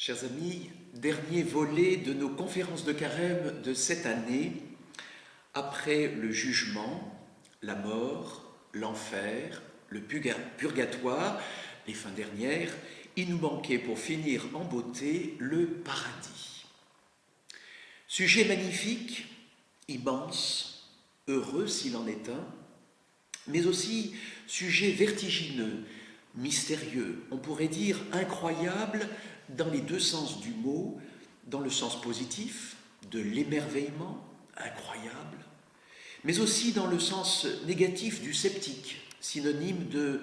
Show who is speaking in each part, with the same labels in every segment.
Speaker 1: Chers amis, dernier volet de nos conférences de carême de cette année, après le jugement, la mort, l'enfer, le purgatoire, les fins dernières, il nous manquait pour finir en beauté le paradis. Sujet magnifique, immense, heureux s'il en est un, mais aussi sujet vertigineux, mystérieux, on pourrait dire incroyable dans les deux sens du mot, dans le sens positif de l'émerveillement, incroyable, mais aussi dans le sens négatif du sceptique, synonyme de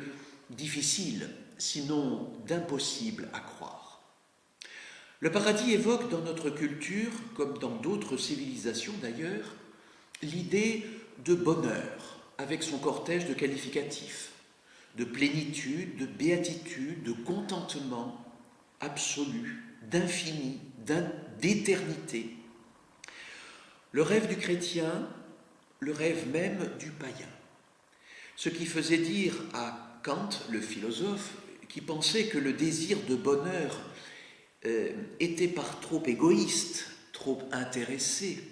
Speaker 1: difficile, sinon d'impossible à croire. Le paradis évoque dans notre culture, comme dans d'autres civilisations d'ailleurs, l'idée de bonheur, avec son cortège de qualificatifs, de plénitude, de béatitude, de contentement absolu, d'infini, d'éternité. Le rêve du chrétien, le rêve même du païen. Ce qui faisait dire à Kant, le philosophe, qui pensait que le désir de bonheur était par trop égoïste, trop intéressé.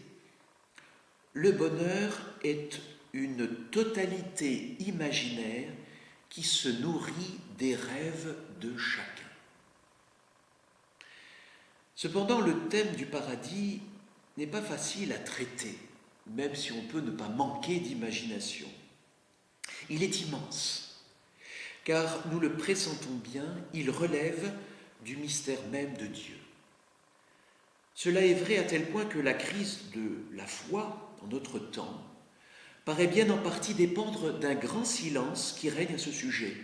Speaker 1: Le bonheur est une totalité imaginaire qui se nourrit des rêves de chacun. Cependant, le thème du paradis n'est pas facile à traiter, même si on peut ne pas manquer d'imagination. Il est immense, car nous le pressentons bien, il relève du mystère même de Dieu. Cela est vrai à tel point que la crise de la foi en notre temps paraît bien en partie dépendre d'un grand silence qui règne à ce sujet.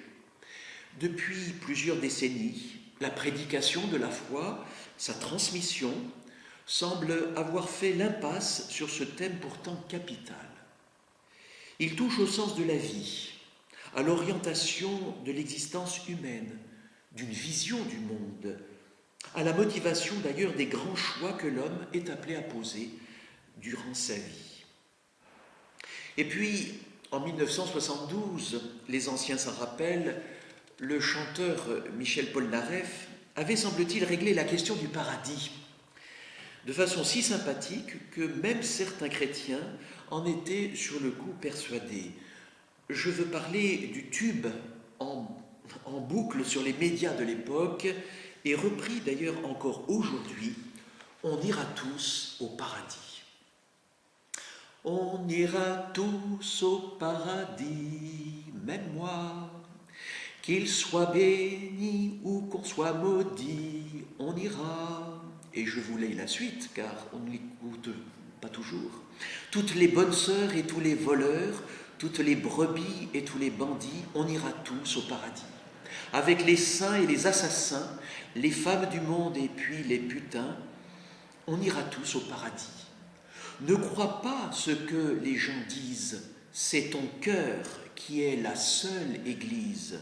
Speaker 1: Depuis plusieurs décennies, la prédication de la foi, sa transmission, semble avoir fait l'impasse sur ce thème pourtant capital. Il touche au sens de la vie, à l'orientation de l'existence humaine, d'une vision du monde, à la motivation d'ailleurs des grands choix que l'homme est appelé à poser durant sa vie. Et puis, en 1972, les anciens s'en rappellent, le chanteur Michel Polnareff avait, semble-t-il, réglé la question du paradis de façon si sympathique que même certains chrétiens en étaient sur le coup persuadés. Je veux parler du tube en boucle sur les médias de l'époque et repris d'ailleurs encore aujourd'hui, « On ira tous au paradis ». On ira tous au paradis, même moi, qu'il soit béni ou qu'on soit maudit, on ira. Et je vous lis la suite, car on ne l'écoute pas toujours. Toutes les bonnes sœurs et tous les voleurs, toutes les brebis et tous les bandits, on ira tous au paradis. Avec les saints et les assassins, les femmes du monde et puis les putains, on ira tous au paradis. Ne crois pas ce que les gens disent, c'est ton cœur qui est la seule église.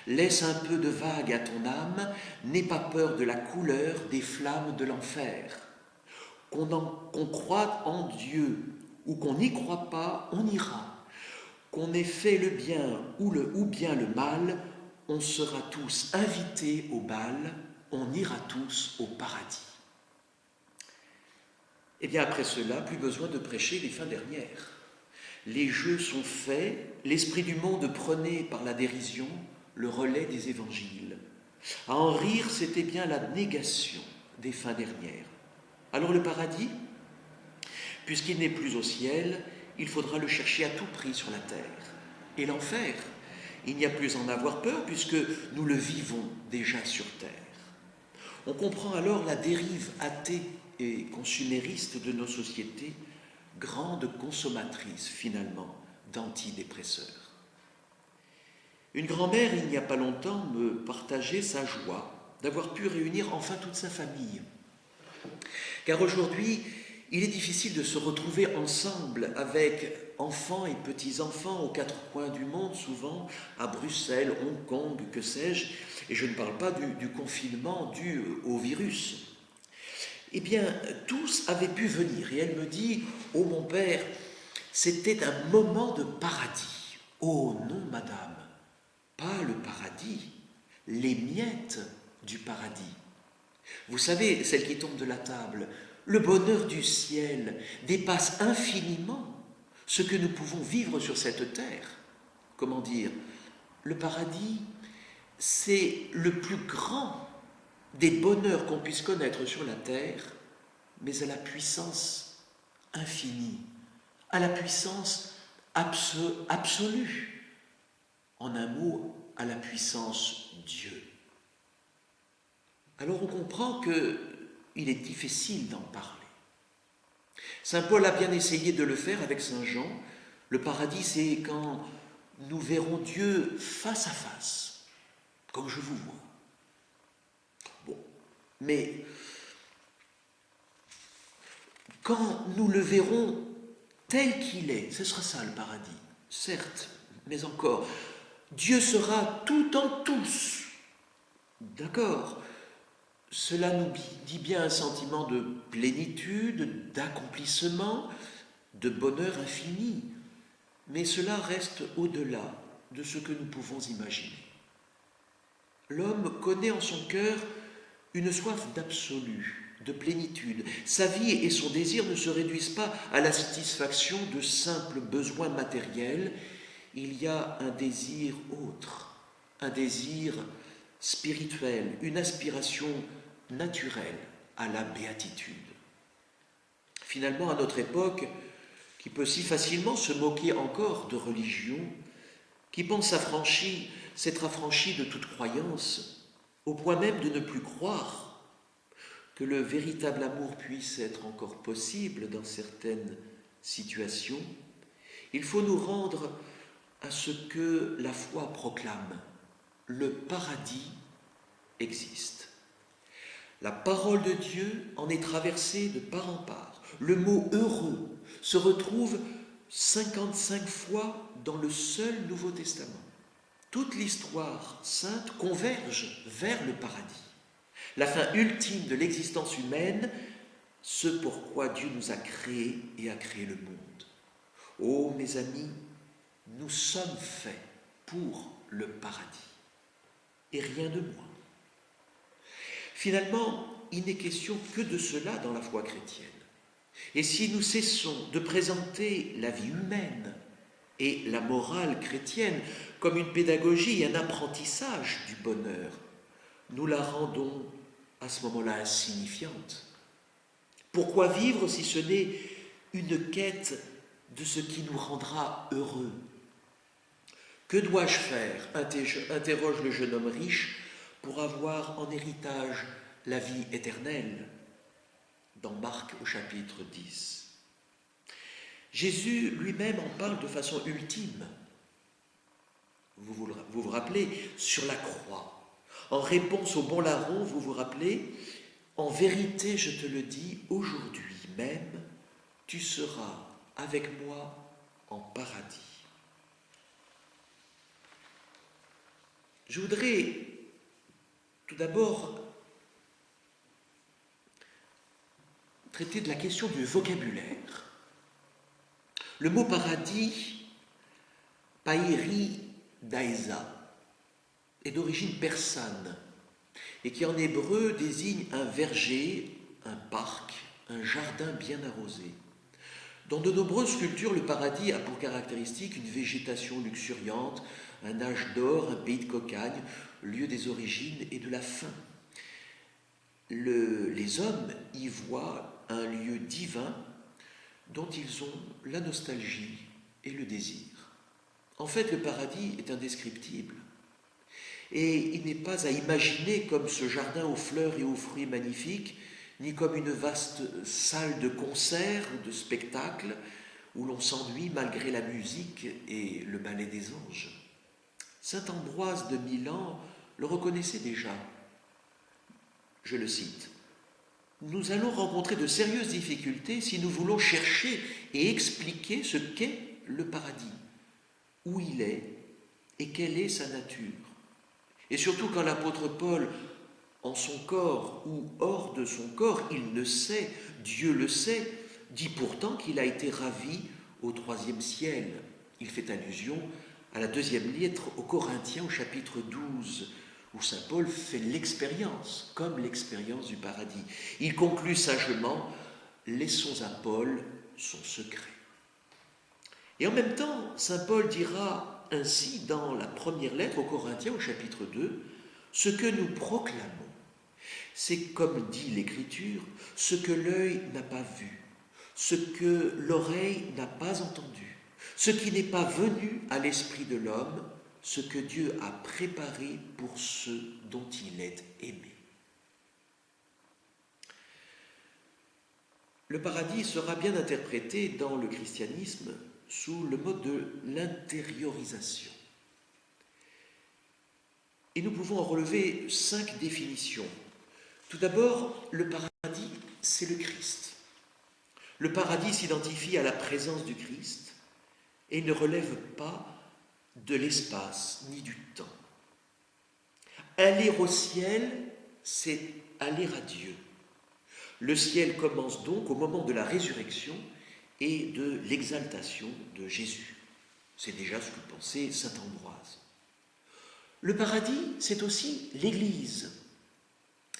Speaker 1: Laisse un peu de vague à ton âme, n'aie pas peur de la couleur des flammes de l'enfer. Qu'on croie en Dieu ou qu'on n'y croit pas, on ira. Qu'on ait fait le bien ou bien le mal, on sera tous invités au bal, on ira tous au paradis. Et bien après cela, plus besoin de prêcher les fins dernières. Les jeux sont faits, l'esprit du monde prenait par la dérision le relais des évangiles. À en rire, c'était bien la négation des fins dernières. Alors le paradis, puisqu'il n'est plus au ciel, il faudra le chercher à tout prix sur la terre. Et l'enfer, il n'y a plus à en avoir peur puisque nous le vivons déjà sur terre. On comprend alors la dérive athée et consumériste de nos sociétés, grande consommatrice finalement d'antidépresseurs. Une grand-mère, il n'y a pas longtemps, me partageait sa joie d'avoir pu réunir enfin toute sa famille. Car aujourd'hui, il est difficile de se retrouver ensemble avec enfants et petits-enfants aux quatre coins du monde, souvent à Bruxelles, Hong Kong, que sais-je, et je ne parle pas du confinement dû au virus. Eh bien, tous avaient pu venir, et elle me dit « Oh mon père, c'était un moment de paradis. » « Oh non, madame, pas le paradis, les miettes du paradis. » Vous savez, celle qui tombe de la table, le bonheur du ciel dépasse infiniment ce que nous pouvons vivre sur cette terre. Comment dire? Le paradis, c'est le plus grand des bonheurs qu'on puisse connaître sur la terre, mais à la puissance infinie, à la puissance absolue. En un mot, à la puissance Dieu. Alors on comprend qu'il est difficile d'en parler. Saint Paul a bien essayé de le faire avec Saint Jean. Le paradis, c'est quand nous verrons Dieu face à face, comme je vous vois. Bon, mais quand nous le verrons tel qu'il est, ce sera ça le paradis, certes, mais encore, Dieu sera tout en tous. D'accord? Cela nous dit bien un sentiment de plénitude, d'accomplissement, de bonheur infini. Mais cela reste au-delà de ce que nous pouvons imaginer. L'homme connaît en son cœur une soif d'absolu, de plénitude. Sa vie et son désir ne se réduisent pas à la satisfaction de simples besoins matériels. Il y a un désir autre, un désir spirituel, une aspiration naturelle à la béatitude. Finalement, à notre époque, qui peut si facilement se moquer encore de religion, qui pense s'être affranchi de toute croyance, au point même de ne plus croire que le véritable amour puisse être encore possible dans certaines situations, il faut nous rendre à ce que la foi proclame. Le paradis existe. La parole de Dieu en est traversée de part en part. Le mot « heureux » se retrouve 55 fois dans le seul Nouveau Testament. Toute l'histoire sainte converge vers le paradis. La fin ultime de l'existence humaine, ce pourquoi Dieu nous a créés et a créé le monde. Oh mes amis, nous sommes faits pour le paradis et rien de moins. Finalement, il n'est question que de cela dans la foi chrétienne. Et si nous cessons de présenter la vie humaine et la morale chrétienne comme une pédagogie et un apprentissage du bonheur, nous la rendons à ce moment-là insignifiante. Pourquoi vivre si ce n'est une quête de ce qui nous rendra heureux? Que dois-je faire, interroge le jeune homme riche, pour avoir en héritage la vie éternelle, dans Marc au chapitre 10. Jésus lui-même en parle de façon ultime. Vous vous rappelez, sur la croix. En réponse au bon larron, vous vous rappelez, en vérité, je te le dis, aujourd'hui même, tu seras avec moi en paradis. Je voudrais tout d'abord traiter de la question du vocabulaire. Le mot paradis, païri daïsa, est d'origine persane et qui en hébreu désigne un verger, un parc, un jardin bien arrosé. Dans de nombreuses cultures, le paradis a pour caractéristique une végétation luxuriante, un âge d'or, un pays de cocagne, lieu des origines et de la fin. Les hommes y voient un lieu divin dont ils ont la nostalgie et le désir. En fait, le paradis est indescriptible et il n'est pas à imaginer comme ce jardin aux fleurs et aux fruits magnifiques, ni comme une vaste salle de concert ou de spectacle où l'on s'ennuie malgré la musique et le ballet des anges. Saint Ambroise de Milan le reconnaissait déjà. Je le cite. « Nous allons rencontrer de sérieuses difficultés si nous voulons chercher et expliquer ce qu'est le paradis, où il est et quelle est sa nature. Et surtout quand l'apôtre Paul, en son corps ou hors de son corps, il le sait, Dieu le sait, dit pourtant qu'il a été ravi au 3e ciel. Il fait allusion à la 2e lettre aux Corinthiens au chapitre 12, où saint Paul fait l'expérience, comme l'expérience du paradis. Il conclut sagement, laissons à Paul son secret. Et en même temps, saint Paul dira ainsi dans la première lettre aux Corinthiens au chapitre 2, ce que nous proclamons, c'est comme dit l'Écriture, ce que l'œil n'a pas vu, ce que l'oreille n'a pas entendu, ce qui n'est pas venu à l'esprit de l'homme, ce que Dieu a préparé pour ceux dont il est aimé. Le paradis sera bien interprété dans le christianisme sous le mode de l'intériorisation. Et nous pouvons en relever 5 définitions. Tout d'abord, le paradis, c'est le Christ. Le paradis s'identifie à la présence du Christ et ne relève pas de l'espace ni du temps. Aller au ciel, c'est aller à Dieu. Le ciel commence donc au moment de la résurrection et de l'exaltation de Jésus. C'est déjà ce que pensait saint Ambroise. Le paradis, c'est aussi l'Église.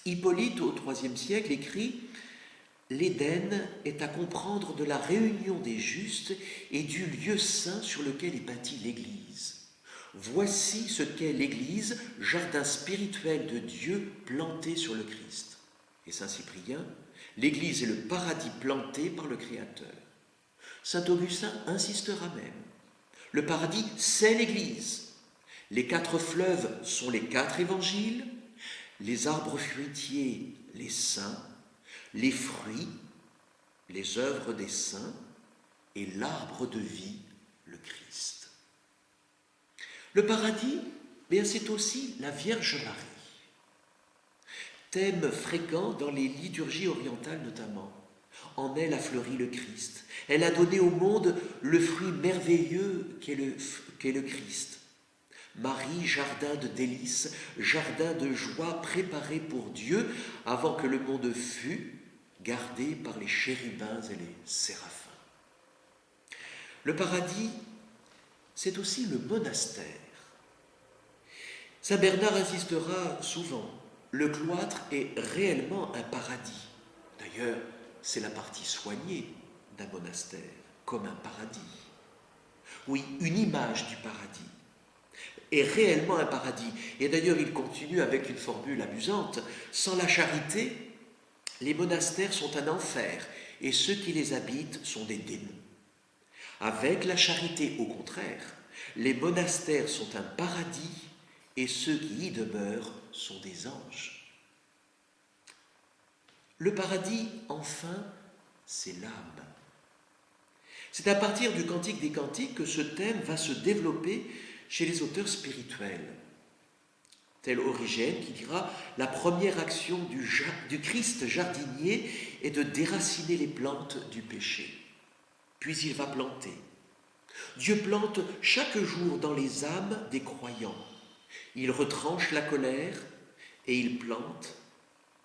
Speaker 1: Hippolyte, au IIIe siècle, écrit « L'Éden est à comprendre de la réunion des justes et du lieu saint sur lequel est bâtie l'Église. Voici ce qu'est l'Église, jardin spirituel de Dieu planté sur le Christ. » Et saint Cyprien, « L'Église est le paradis planté par le Créateur. » Saint Augustin insistera même. Le paradis, c'est l'Église. Les 4 fleuves sont les 4 évangiles, les arbres fruitiers, les saints, les fruits, les œuvres des saints, et l'arbre de vie, le Christ. Le paradis, c'est aussi la Vierge Marie. Thème fréquent dans les liturgies orientales notamment. En elle a fleuri le Christ. Elle a donné au monde le fruit merveilleux qu'est le Christ. Marie, jardin de délices, jardin de joie préparé pour Dieu avant que le monde fût, gardé par les chérubins et les séraphins. Le paradis, c'est aussi le monastère. Saint Bernard insistera souvent, le cloître est réellement un paradis. D'ailleurs, c'est la partie soignée d'un monastère, comme un paradis. Oui, une image du paradis est réellement un paradis. Et d'ailleurs, il continue avec une formule amusante. Sans la charité, les monastères sont un enfer et ceux qui les habitent sont des démons. Avec la charité, au contraire, les monastères sont un paradis et ceux qui y demeurent sont des anges. Le paradis, enfin, c'est l'âme. C'est à partir du Cantique des Cantiques que ce thème va se développer chez les auteurs spirituels. Tel Origène qui dira « La première action du Christ jardinier est de déraciner les plantes du péché. Puis il va planter. Dieu plante chaque jour dans les âmes des croyants. Il retranche la colère et il plante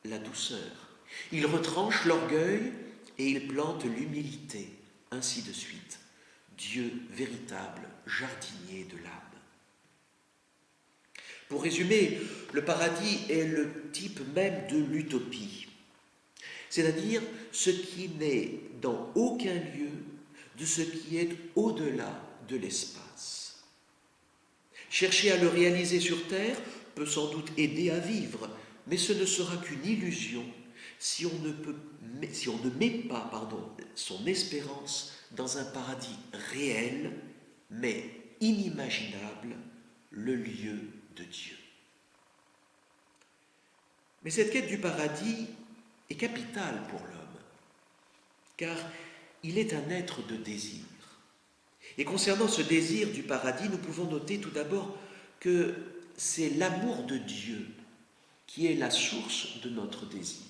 Speaker 1: la douceur. Il retranche l'orgueil et il plante l'humilité, ainsi de suite. Dieu véritable jardinier de l'âme. Pour résumer, le paradis est le type même de l'utopie, c'est-à-dire ce qui n'est dans aucun lieu de ce qui est au-delà de l'espace. Chercher à le réaliser sur terre peut sans doute aider à vivre, mais ce ne sera qu'une illusion si on ne met pas son espérance dans un paradis réel, mais inimaginable, le lieu de Dieu. Mais cette quête du paradis est capitale pour l'homme, car il est un être de désir. Et concernant ce désir du paradis, nous pouvons noter tout d'abord que c'est l'amour de Dieu qui est la source de notre désir.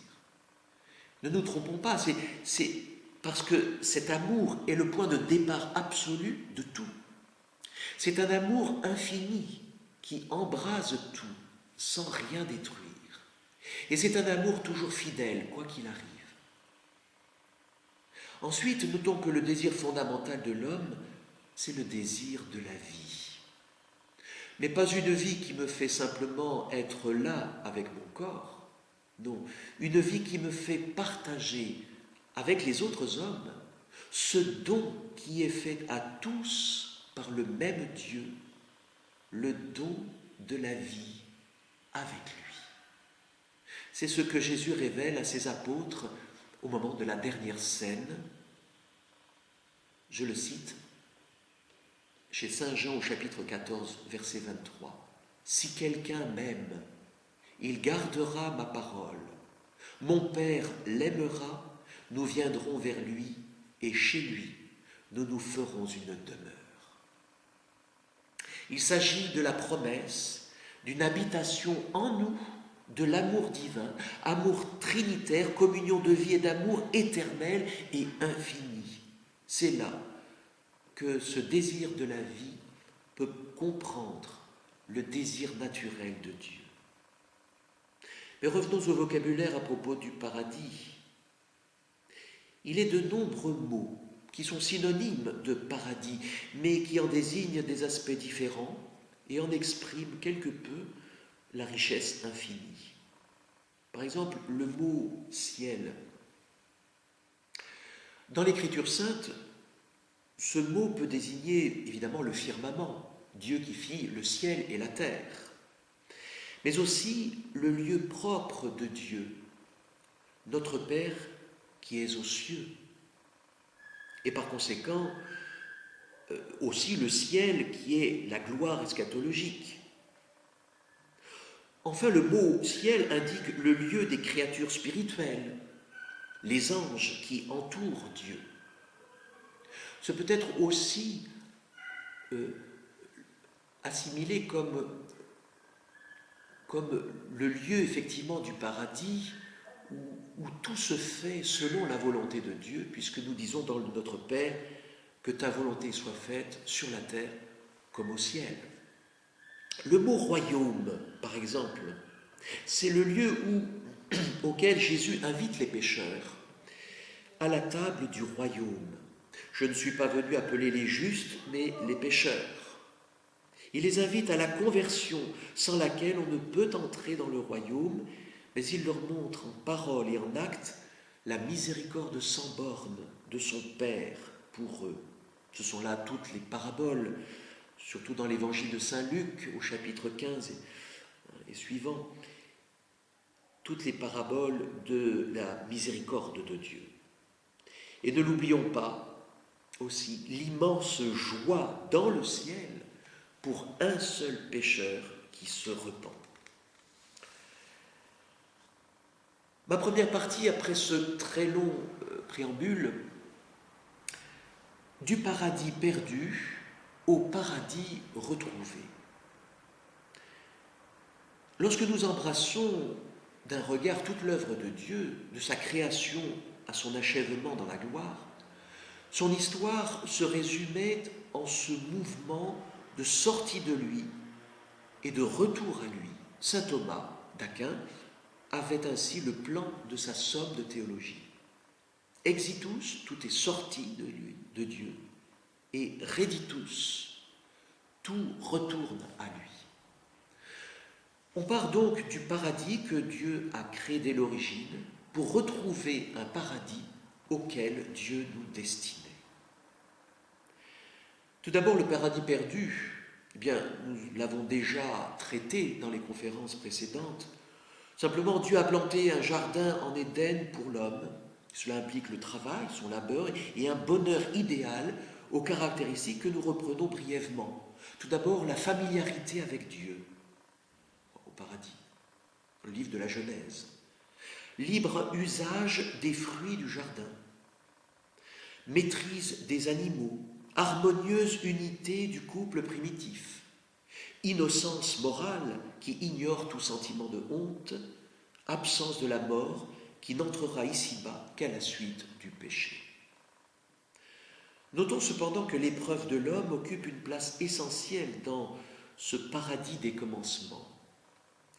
Speaker 1: Ne nous trompons pas, c'est parce que cet amour est le point de départ absolu de tout. C'est un amour infini qui embrase tout, sans rien détruire. Et c'est un amour toujours fidèle, quoi qu'il arrive. Ensuite, notons que le désir fondamental de l'homme, c'est le désir de la vie. mais pas une vie qui me fait simplement être là avec mon corps, non, une vie qui me fait partager avec les autres hommes ce don qui est fait à tous par le même Dieu, le don de la vie avec lui. C'est ce que Jésus révèle à ses apôtres au moment de la dernière scène. Je le cite, chez Saint Jean au chapitre 14, verset 23. « Si quelqu'un m'aime, il gardera ma parole. Mon Père l'aimera, nous viendrons vers lui et chez lui, nous nous ferons une demeure. » Il s'agit de la promesse d'une habitation en nous de l'amour divin, amour trinitaire, communion de vie et d'amour éternel et infini. C'est là que ce désir de la vie peut comprendre le désir naturel de Dieu. Mais revenons au vocabulaire à propos du paradis. Il est de nombreux mots qui sont synonymes de paradis, mais qui en désignent des aspects différents et en expriment quelque peu la richesse infinie. Par exemple, le mot « ciel ». Dans l'Écriture sainte, ce mot peut désigner évidemment le firmament, Dieu qui fit le ciel et la terre, mais aussi le lieu propre de Dieu, notre Père qui est aux cieux, et par conséquent aussi le ciel qui est la gloire eschatologique. Enfin, le mot « ciel » indique le lieu des créatures spirituelles, les anges qui entourent Dieu. Ce peut être aussi assimilé comme le lieu effectivement du paradis où tout se fait selon la volonté de Dieu, puisque nous disons dans notre Père que ta volonté soit faite sur la terre comme au ciel. Le mot royaume, par exemple, c'est le lieu auquel Jésus invite les pécheurs à la table du royaume. Je ne suis pas venu appeler les justes, mais les pécheurs. Il les invite à la conversion, sans laquelle on ne peut entrer dans le royaume, mais il leur montre en parole et en acte la miséricorde sans borne de son Père pour eux. Ce sont là toutes les paraboles, surtout dans l'évangile de Saint Luc, au chapitre 15 et suivant, toutes les paraboles de la miséricorde de Dieu. Et ne l'oublions pas aussi, l'immense joie dans le ciel pour un seul pécheur qui se repent. Ma première partie, après ce très long préambule, du paradis perdu au paradis retrouvé. Lorsque nous embrassons d'un regard toute l'œuvre de Dieu, de sa création à son achèvement dans la gloire, son histoire se résumait en ce mouvement de sortie de lui et de retour à lui. Saint Thomas d'Aquin avait ainsi le plan de sa somme de théologie. Exitus, tout est sorti de lui, de Dieu, et reditus, tout retourne à lui. On part donc du paradis que Dieu a créé dès l'origine pour retrouver un paradis auquel Dieu nous destinait. Tout d'abord, le paradis perdu, eh bien, nous l'avons déjà traité dans les conférences précédentes. Simplement, Dieu a planté un jardin en Éden pour l'homme. Cela implique le travail, son labeur et un bonheur idéal aux caractéristiques que nous reprenons brièvement. Tout d'abord, la familiarité avec Dieu au paradis, le livre de la Genèse. Libre usage des fruits du jardin, maîtrise des animaux, harmonieuse unité du couple primitif, innocence morale qui ignore tout sentiment de honte, absence de la mort qui n'entrera ici-bas qu'à la suite du péché. Notons cependant que l'épreuve de l'homme occupe une place essentielle dans ce paradis des commencements.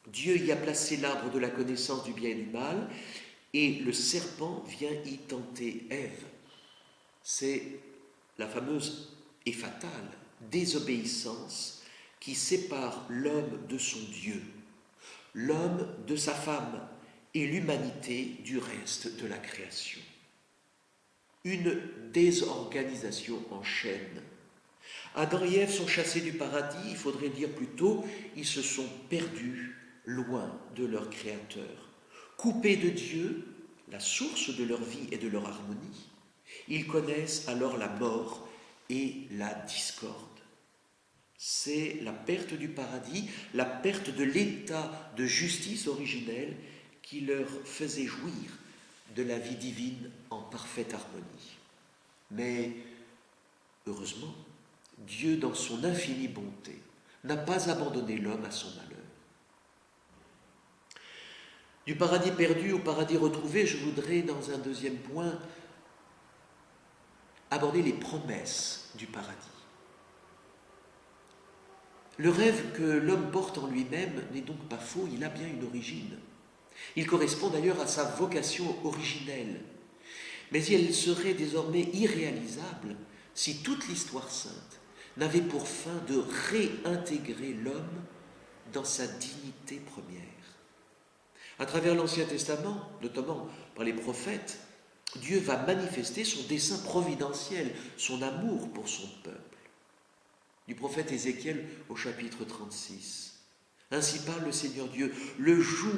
Speaker 1: Dieu y a placé l'arbre de la connaissance du bien et du mal, et le serpent vient y tenter Ève. C'est la fameuse et fatale désobéissance qui sépare l'homme de son Dieu, l'homme de sa femme et l'humanité du reste de la création. Une désorganisation en chaîne. Adam et Ève sont chassés du paradis, il faudrait dire plutôt, ils se sont perdus loin de leur Créateur. Coupés de Dieu, la source de leur vie et de leur harmonie, ils connaissent alors la mort et la discorde. C'est la perte du paradis, la perte de l'état de justice originel qui leur faisait jouir de la vie divine en parfaite harmonie. Mais, heureusement, Dieu, dans son infinie bonté, n'a pas abandonné l'homme à son malheur. Du paradis perdu au paradis retrouvé, je voudrais, dans un deuxième point, aborder les promesses du paradis. Le rêve que l'homme porte en lui-même n'est donc pas faux, il a bien une origine. Il correspond d'ailleurs à sa vocation originelle. Mais elle serait désormais irréalisable si toute l'histoire sainte n'avait pour fin de réintégrer l'homme dans sa dignité première. À travers l'Ancien Testament, notamment par les prophètes, Dieu va manifester son dessein providentiel, son amour pour son peuple. Du prophète Ézéchiel au chapitre 36. Ainsi parle le Seigneur Dieu, le jour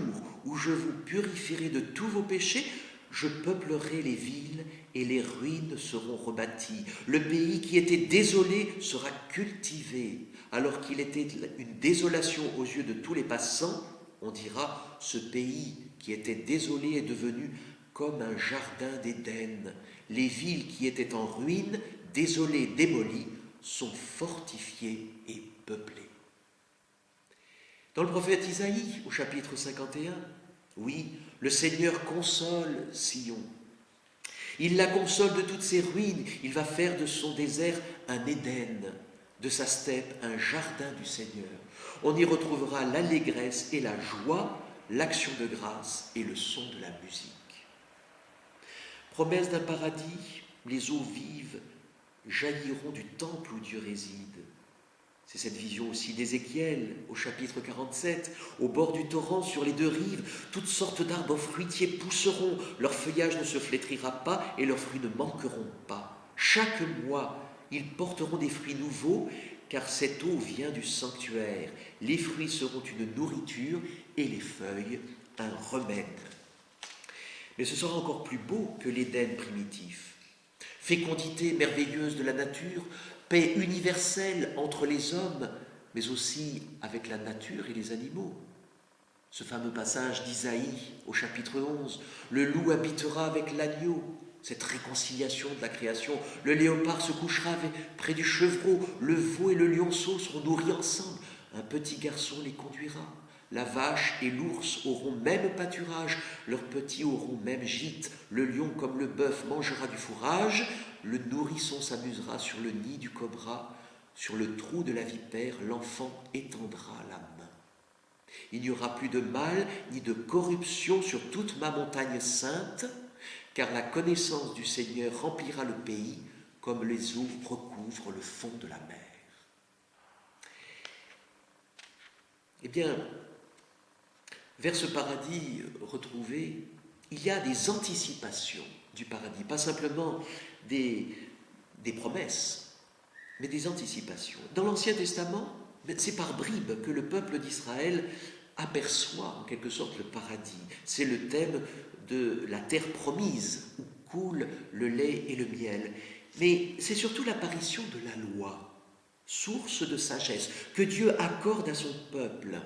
Speaker 1: où je vous purifierai de tous vos péchés, je peuplerai les villes et les ruines seront rebâties. Le pays qui était désolé sera cultivé. Alors qu'il était une désolation aux yeux de tous les passants, on dira, ce pays qui était désolé est devenu comme un jardin d'Éden. Les villes qui étaient en ruine, désolées, démolies, sont fortifiées et peuplées. Dans le prophète Isaïe, au chapitre 51, oui, le Seigneur console Sion. Il la console de toutes ses ruines. Il va faire de son désert un Éden, de sa steppe un jardin du Seigneur. On y retrouvera l'allégresse et la joie, l'action de grâce et le son de la musique. Promesse d'un paradis, les eaux vives jailliront du temple où Dieu réside. C'est cette vision aussi d'Ézéchiel au chapitre 47. Au bord du torrent, sur les deux rives, toutes sortes d'arbres fruitiers pousseront. Leur feuillage ne se flétrira pas et leurs fruits ne manqueront pas. Chaque mois, ils porteront des fruits nouveaux, car cette eau vient du sanctuaire. Les fruits seront une nourriture et les feuilles un remède. Mais ce sera encore plus beau que l'Éden primitif. Fécondité merveilleuse de la nature, paix universelle entre les hommes, mais aussi avec la nature et les animaux. Ce fameux passage d'Isaïe au chapitre 11, le loup habitera avec l'agneau, cette réconciliation de la création. Le léopard se couchera près du chevreau, le veau et le lionceau seront nourris ensemble, un petit garçon les conduira. La vache et l'ours auront même pâturage, leurs petits auront même gîte. Le lion comme le bœuf mangera du fourrage, le nourrisson s'amusera sur le nid du cobra, sur le trou de la vipère, l'enfant étendra la main. Il n'y aura plus de mal ni de corruption sur toute ma montagne sainte, car la connaissance du Seigneur remplira le pays comme les eaux recouvrent le fond de la mer. Eh bien, vers ce paradis retrouvé, il y a des anticipations du paradis, pas simplement des promesses, mais des anticipations. Dans l'Ancien Testament, c'est par bribes que le peuple d'Israël aperçoit en quelque sorte le paradis. C'est le thème de la terre promise, où coule le lait et le miel. Mais c'est surtout l'apparition de la loi, source de sagesse, que Dieu accorde à son peuple.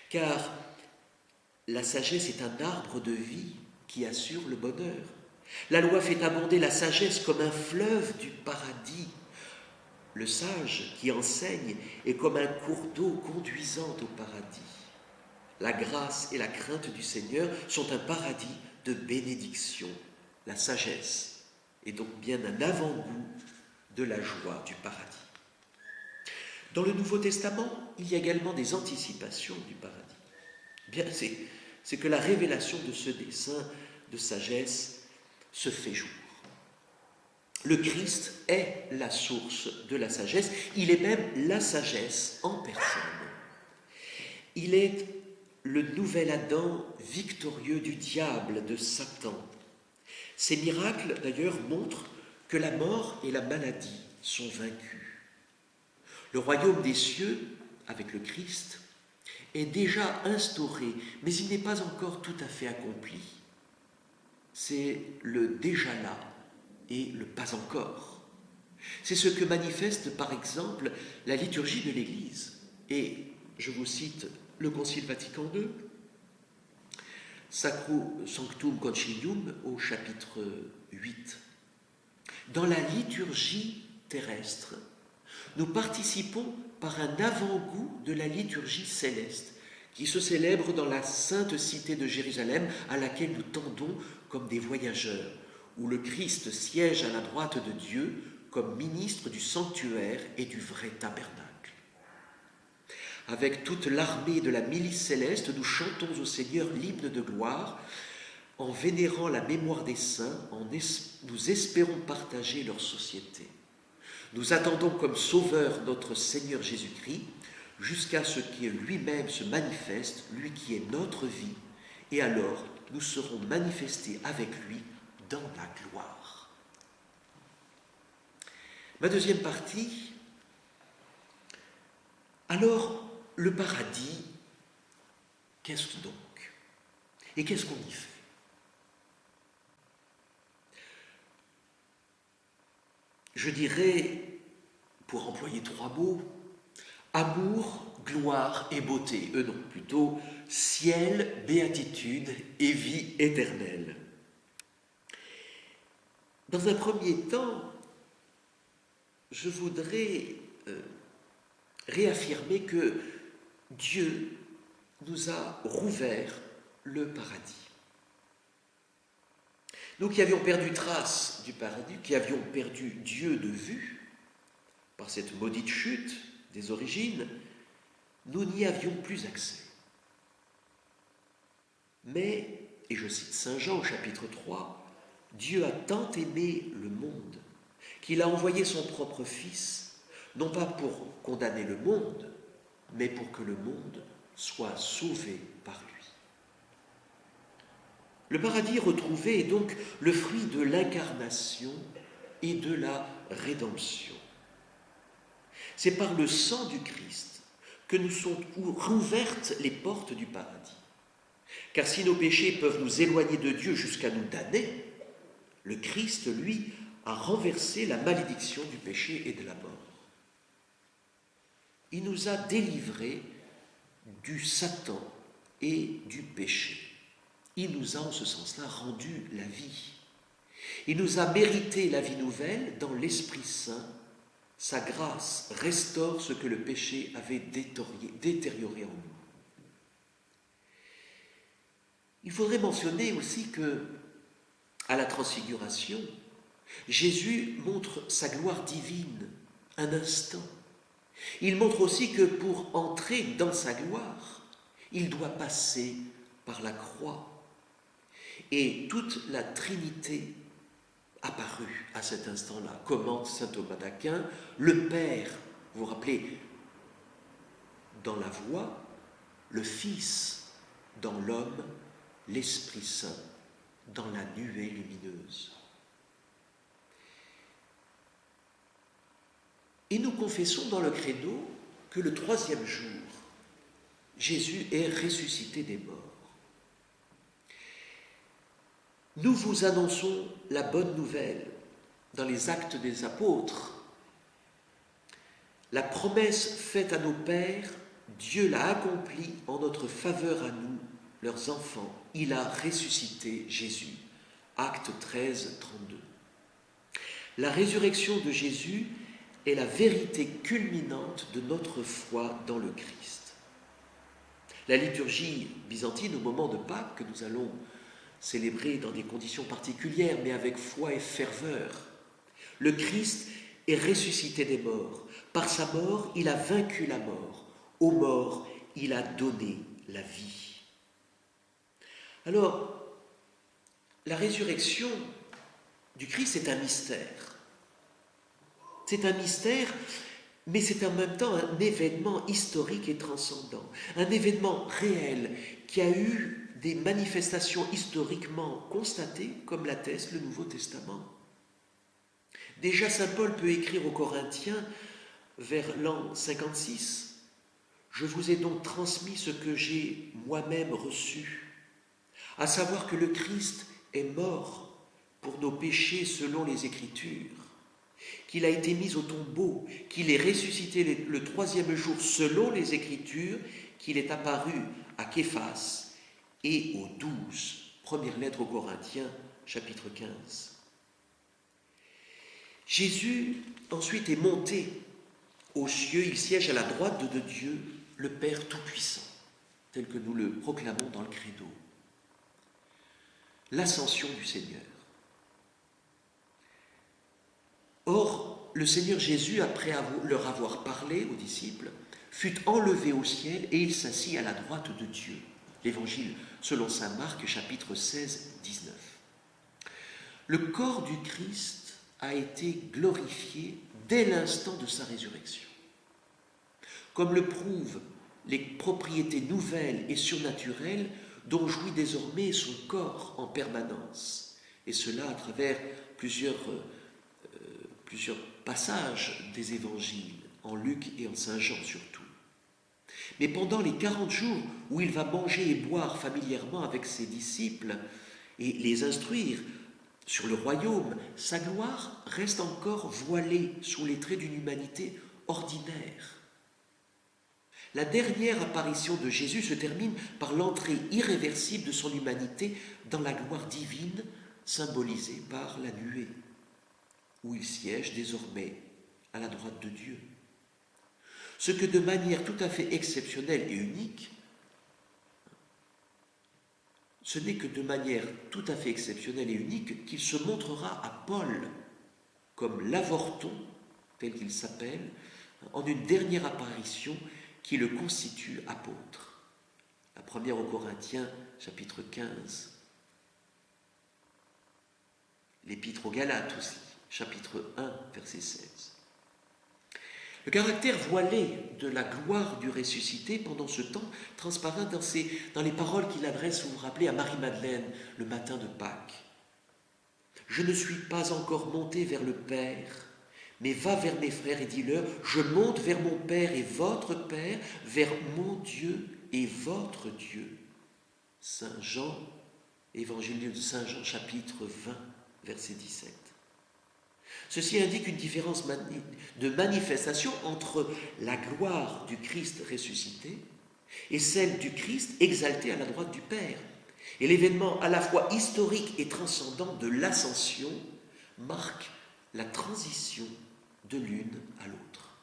Speaker 1: Car la sagesse est un arbre de vie qui assure le bonheur. La loi fait abonder la sagesse comme un fleuve du paradis. Le sage qui enseigne est comme un cours d'eau conduisant au paradis. La grâce et la crainte du Seigneur sont un paradis de bénédiction. La sagesse est donc bien un avant-goût de la joie du paradis. Dans le Nouveau Testament, il y a également des anticipations du paradis. Bien, c'est que la révélation de ce dessein de sagesse se fait jour. Le Christ est la source de la sagesse, il est même la sagesse en personne. Il est le nouvel Adam victorieux du diable, de Satan. Ces miracles, d'ailleurs, montrent que la mort et la maladie sont vaincus. Le royaume des cieux, avec le Christ, est déjà instauré, mais il n'est pas encore tout à fait accompli. C'est le déjà là et le pas encore. C'est ce que manifeste par exemple la liturgie de l'Église. Et je vous cite le Concile Vatican II, Sacro Sanctum Concilium au chapitre 8. Dans la liturgie terrestre, nous participons par un avant-goût de la liturgie céleste qui se célèbre dans la sainte cité de Jérusalem à laquelle nous tendons comme des voyageurs, où le Christ siège à la droite de Dieu comme ministre du sanctuaire et du vrai tabernacle. Avec toute l'armée de la milice céleste, nous chantons au Seigneur l'hymne de gloire, en vénérant la mémoire des saints, nous espérons partager leur société. Nous attendons comme sauveur notre Seigneur Jésus-Christ, jusqu'à ce qu'il lui-même se manifeste, lui qui est notre vie, et alors nous serons manifestés avec lui dans la gloire. Ma deuxième partie, alors le paradis, qu'est-ce donc? Et qu'est-ce qu'on y fait? Je dirais, pour employer 3 mots, amour, gloire et beauté. Non, plutôt ciel, béatitude et vie éternelle. Dans un premier temps, je voudrais réaffirmer que Dieu nous a rouvert le paradis. Nous qui avions perdu trace du paradis, qui avions perdu Dieu de vue, par cette maudite chute des origines, nous n'y avions plus accès. Mais, et je cite Saint Jean au chapitre 3, Dieu a tant aimé le monde qu'il a envoyé son propre Fils, non pas pour condamner le monde, mais pour que le monde soit sauvé par lui. Le paradis retrouvé est donc le fruit de l'incarnation et de la rédemption. C'est par le sang du Christ que nous sont rouvertes les portes du paradis. Car si nos péchés peuvent nous éloigner de Dieu jusqu'à nous damner, le Christ, lui, a renversé la malédiction du péché et de la mort. Il nous a délivrés du Satan et du péché. Il nous a, en ce sens-là, rendu la vie. Il nous a mérité la vie nouvelle dans l'Esprit Saint. Sa grâce restaure ce que le péché avait détérioré en nous. Il faudrait mentionner aussi que, à la Transfiguration, Jésus montre sa gloire divine un instant. Il montre aussi que pour entrer dans sa gloire, il doit passer par la croix. Et toute la Trinité apparut à cet instant-là. Commente saint Thomas d'Aquin, le Père, vous vous rappelez, dans la voix, le Fils dans l'homme, l'Esprit Saint dans la nuée lumineuse. Et nous confessons dans le credo que le 3e jour, Jésus est ressuscité des morts. Nous vous annonçons la bonne nouvelle dans les Actes des Apôtres. La promesse faite à nos pères, Dieu l'a accomplie en notre faveur à nous, leurs enfants. Il a ressuscité Jésus. Acte 13, 32. La résurrection de Jésus est la vérité culminante de notre foi dans le Christ. La liturgie byzantine, au moment de Pâques, que nous allons célébrer dans des conditions particulières, mais avec foi et ferveur, le Christ est ressuscité des morts. Par sa mort, il a vaincu la mort. Aux morts, il a donné la vie. Alors, la résurrection du Christ est un mystère. C'est un mystère, mais c'est en même temps un événement historique et transcendant, un événement réel qui a eu des manifestations historiquement constatées, comme l'atteste le Nouveau Testament. Déjà, saint Paul peut écrire aux Corinthiens vers l'an 56, « Je vous ai donc transmis ce que j'ai moi-même reçu, à savoir que le Christ est mort pour nos péchés selon les Écritures, qu'il a été mis au tombeau, qu'il est ressuscité le troisième jour selon les Écritures, qu'il est apparu à Képhas et aux 12. » Première lettre aux Corinthiens, chapitre 15. Jésus ensuite est monté aux cieux, il siège à la droite de Dieu, le Père Tout-Puissant, tel que nous le proclamons dans le Credo. L'ascension du Seigneur. Or, le Seigneur Jésus, après leur avoir parlé aux disciples, fut enlevé au ciel et il s'assit à la droite de Dieu. L'Évangile selon saint Marc, chapitre 16, 19. Le corps du Christ a été glorifié dès l'instant de sa résurrection. Comme le prouvent les propriétés nouvelles et surnaturelles dont jouit désormais son corps en permanence, et cela à travers plusieurs passages des évangiles, en Luc et en Saint Jean surtout. Mais pendant les 40 jours où il va manger et boire familièrement avec ses disciples et les instruire sur le royaume, sa gloire reste encore voilée sous les traits d'une humanité ordinaire. La dernière apparition de Jésus se termine par l'entrée irréversible de son humanité dans la gloire divine, symbolisée par la nuée, où il siège désormais à la droite de Dieu. Ce que de manière tout à fait exceptionnelle et unique, ce n'est que de manière tout à fait exceptionnelle et unique qu'il se montrera à Paul comme l'avorton, tel qu'il s'appelle, en une dernière apparition qui le constitue apôtre. La première aux Corinthiens, chapitre 15. L'épître aux Galates aussi, chapitre 1, verset 16. Le caractère voilé de la gloire du ressuscité pendant ce temps transparaît dans les paroles qu'il adresse, vous vous rappelez, à Marie-Madeleine le matin de Pâques. « Je ne suis pas encore monté vers le Père, mais va vers mes frères et dis-leur, je monte vers mon Père et votre Père, vers mon Dieu et votre Dieu. » Saint Jean, Évangile de Saint Jean, chapitre 20, verset 17. Ceci indique une différence de manifestation entre la gloire du Christ ressuscité et celle du Christ exalté à la droite du Père. Et l'événement à la fois historique et transcendant de l'ascension marque la transition de l'une à l'autre.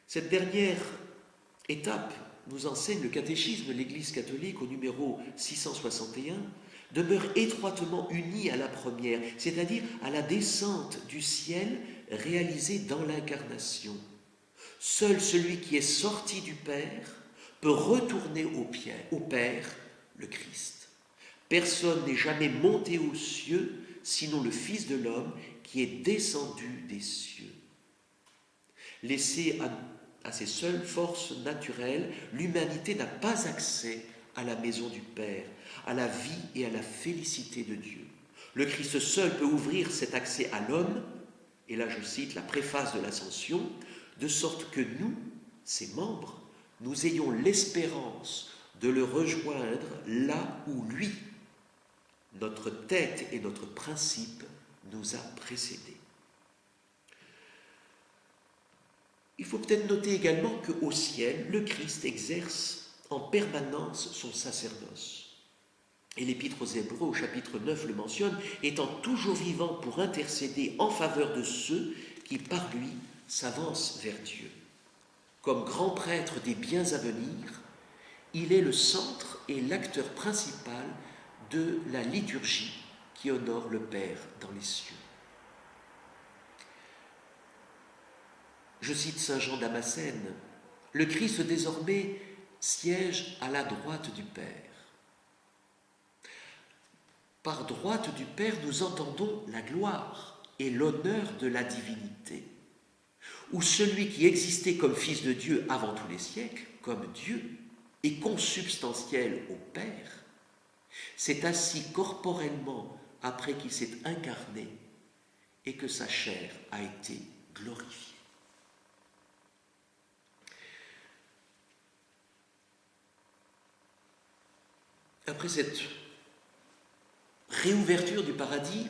Speaker 1: Cette dernière étape, nous enseigne le catéchisme de l'Église catholique au numéro 661, demeure étroitement unie à la première, c'est-à-dire à la descente du ciel réalisée dans l'incarnation. Seul celui qui est sorti du Père peut retourner au Père, le Christ. Personne n'est jamais monté aux cieux, sinon le Fils de l'homme qui est descendu des cieux. Laissée à ses seules forces naturelles, l'humanité n'a pas accès à la maison du Père, à la vie et à la félicité de Dieu. Le Christ seul peut ouvrir cet accès à l'homme, et là je cite la préface de l'Ascension, de sorte que nous, ses membres, nous ayons l'espérance de le rejoindre là où lui, notre tête et notre principe, nous a précédés. Il faut peut-être noter également qu'au ciel, le Christ exerce en permanence son sacerdoce. Et l'Épître aux Hébreux, au chapitre 9, le mentionne, étant toujours vivant pour intercéder en faveur de ceux qui, par lui, s'avancent vers Dieu. Comme grand prêtre des biens à venir, il est le centre et l'acteur principal de la liturgie qui honore le Père dans les cieux. Je cite saint Jean Damascène, « Le Christ désormais siège à la droite du Père. » Par droite du Père, nous entendons la gloire et l'honneur de la divinité, où celui qui existait comme Fils de Dieu avant tous les siècles, comme Dieu, et consubstantiel au Père, s'est assis corporellement après qu'il s'est incarné et que sa chair a été glorifiée. Après cette réouverture du paradis,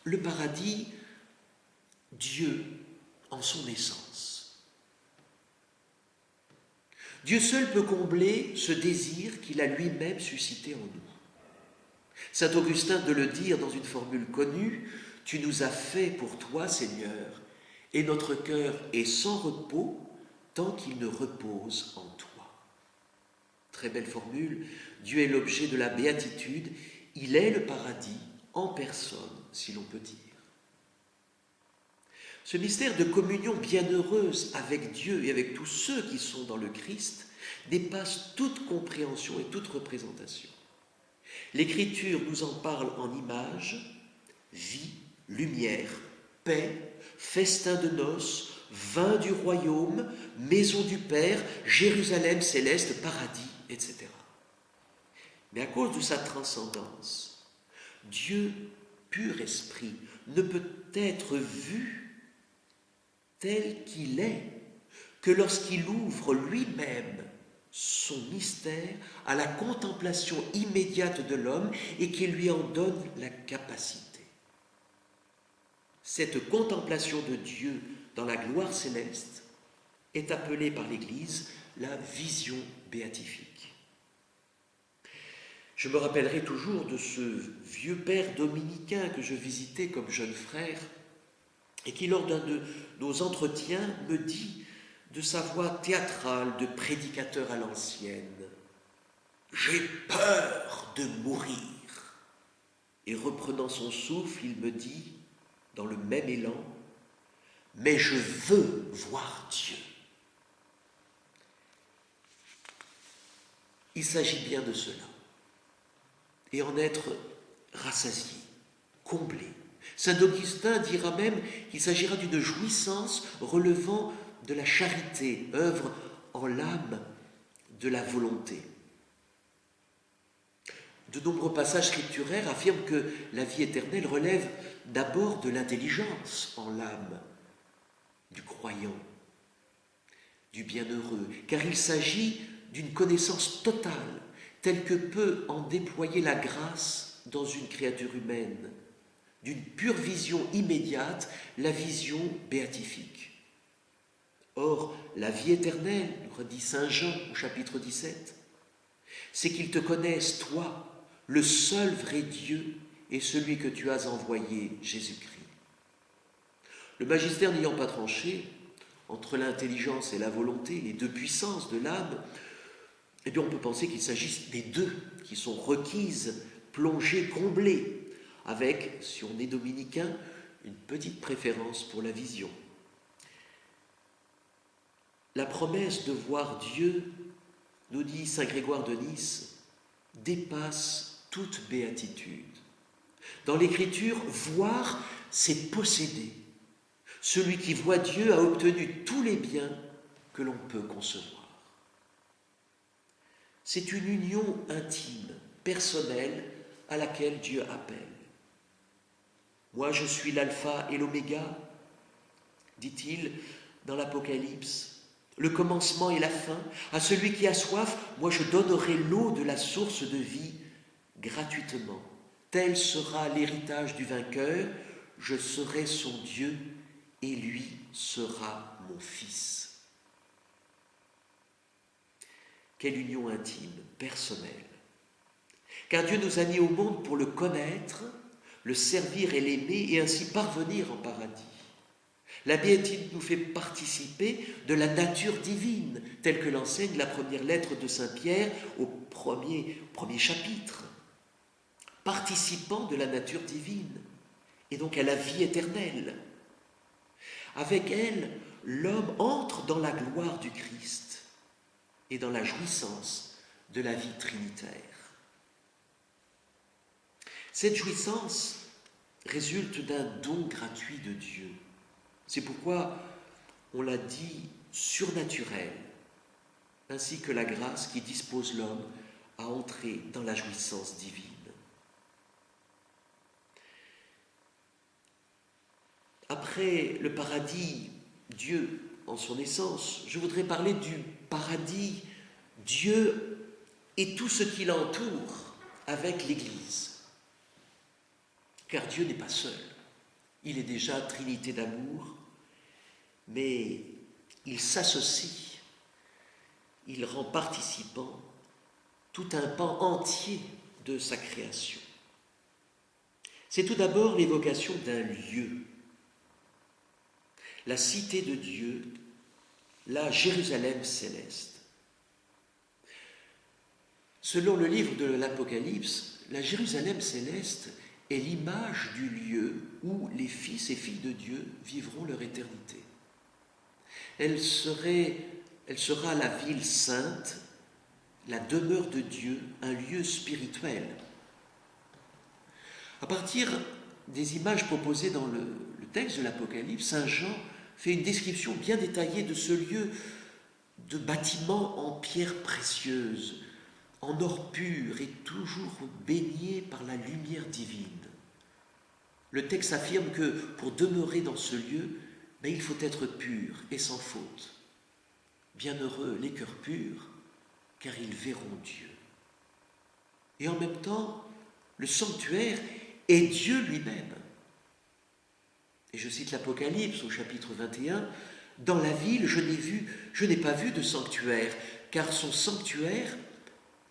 Speaker 1: le paradis, Dieu en son essence. Dieu seul peut combler ce désir qu'il a lui-même suscité en nous. Saint Augustin de le dire dans une formule connue, « Tu nous as fait pour toi, Seigneur, et notre cœur est sans repos tant qu'il ne repose en toi. » Très belle formule, Dieu est l'objet de la béatitude, il est le paradis en personne, si l'on peut dire. Ce mystère de communion bienheureuse avec Dieu et avec tous ceux qui sont dans le Christ dépasse toute compréhension et toute représentation. L'Écriture nous en parle en images, vie, lumière, paix, festin de noces, vin du royaume, maison du Père, Jérusalem céleste, paradis, etc. Mais à cause de sa transcendance, Dieu, pur esprit, ne peut être vu tel qu'il est que lorsqu'il ouvre lui-même son mystère à la contemplation immédiate de l'homme et qu'il lui en donne la capacité. Cette contemplation de Dieu dans la gloire céleste est appelée par l'Église la vision béatifique. Je me rappellerai toujours de ce vieux père dominicain que je visitais comme jeune frère et qui, lors d'un de nos entretiens, me dit de sa voix théâtrale de prédicateur à l'ancienne, « J'ai peur de mourir !» Et reprenant son souffle, il me dit, dans le même élan, « Mais je veux voir Dieu !» Il s'agit bien de cela, et en être rassasié, comblé. Saint Augustin dira même qu'il s'agira d'une jouissance relevant de la charité, œuvre en l'âme de la volonté. De nombreux passages scripturaires affirment que la vie éternelle relève d'abord de l'intelligence en l'âme du croyant, du bienheureux, car il s'agit d'une connaissance totale, telle que peut en déployer la grâce dans une créature humaine, d'une pure vision immédiate, la vision béatifique. Or, la vie éternelle, nous redit saint Jean au chapitre 17, c'est qu'ils te connaissent, toi, le seul vrai Dieu et celui que tu as envoyé, Jésus-Christ. Le magistère n'ayant pas tranché entre l'intelligence et la volonté, les deux puissances de l'âme, eh bien on peut penser qu'il s'agisse des deux qui sont requises, plongées, comblées, avec, si on est dominicain, une petite préférence pour la vision. La promesse de voir Dieu, nous dit saint Grégoire de Nice, dépasse toute béatitude. Dans l'Écriture, voir, c'est posséder. Celui qui voit Dieu a obtenu tous les biens que l'on peut concevoir. C'est une union intime, personnelle, à laquelle Dieu appelle. Moi, je suis l'alpha et l'oméga, dit-il dans l'Apocalypse, le commencement et la fin. À celui qui a soif, moi je donnerai l'eau de la source de vie gratuitement. Tel sera l'héritage du vainqueur, je serai son Dieu et lui sera mon fils. Quelle union intime, personnelle. Car Dieu nous a mis au monde pour le connaître, le servir et l'aimer et ainsi parvenir en paradis. La béatitude nous fait participer de la nature divine, telle que l'enseigne la première lettre de saint Pierre au premier chapitre. Participant de la nature divine, et donc à la vie éternelle. Avec elle, l'homme entre dans la gloire du Christ et dans la jouissance de la vie trinitaire. Cette jouissance résulte d'un don gratuit de Dieu. C'est pourquoi on l'a dit surnaturel, ainsi que la grâce qui dispose l'homme à entrer dans la jouissance divine. Après le paradis, Dieu en son essence, je voudrais parler du paradis, Dieu et tout ce qui l'entoure avec l'Église. Car Dieu n'est pas seul. Il est déjà Trinité d'amour, mais il s'associe, il rend participant tout un pan entier de sa création. C'est tout d'abord l'évocation d'un lieu, la cité de Dieu, la Jérusalem céleste. Selon le livre de l'Apocalypse, la Jérusalem céleste est l'image du lieu où les fils et filles de Dieu vivront leur éternité. Elle sera la ville sainte, la demeure de Dieu, un lieu spirituel. À partir des images proposées dans le texte de l'Apocalypse, Saint Jean fait une description bien détaillée de ce lieu de bâtiment en pierre précieuse, en or pur et toujours baigné par la lumière divine. Le texte affirme que pour demeurer dans ce lieu, il faut être pur et sans faute. Bienheureux les cœurs purs, car ils verront Dieu. Et en même temps, le sanctuaire est Dieu lui-même. Et je cite l'Apocalypse au chapitre 21, « Dans la ville, je n'ai pas vu de sanctuaire, car son sanctuaire,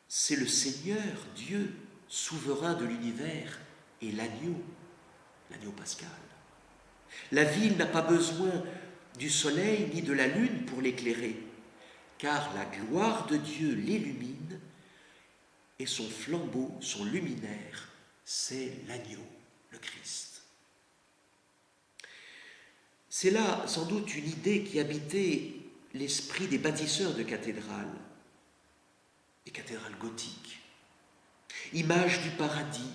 Speaker 1: c'est le Seigneur, Dieu, souverain de l'univers, et l'agneau pascal. La ville n'a pas besoin du soleil ni de la lune pour l'éclairer, car la gloire de Dieu l'illumine, et son flambeau, son luminaire, c'est l'agneau, le Christ. » C'est là sans doute une idée qui habitait l'esprit des bâtisseurs de cathédrales, les cathédrales gothiques. Image du paradis,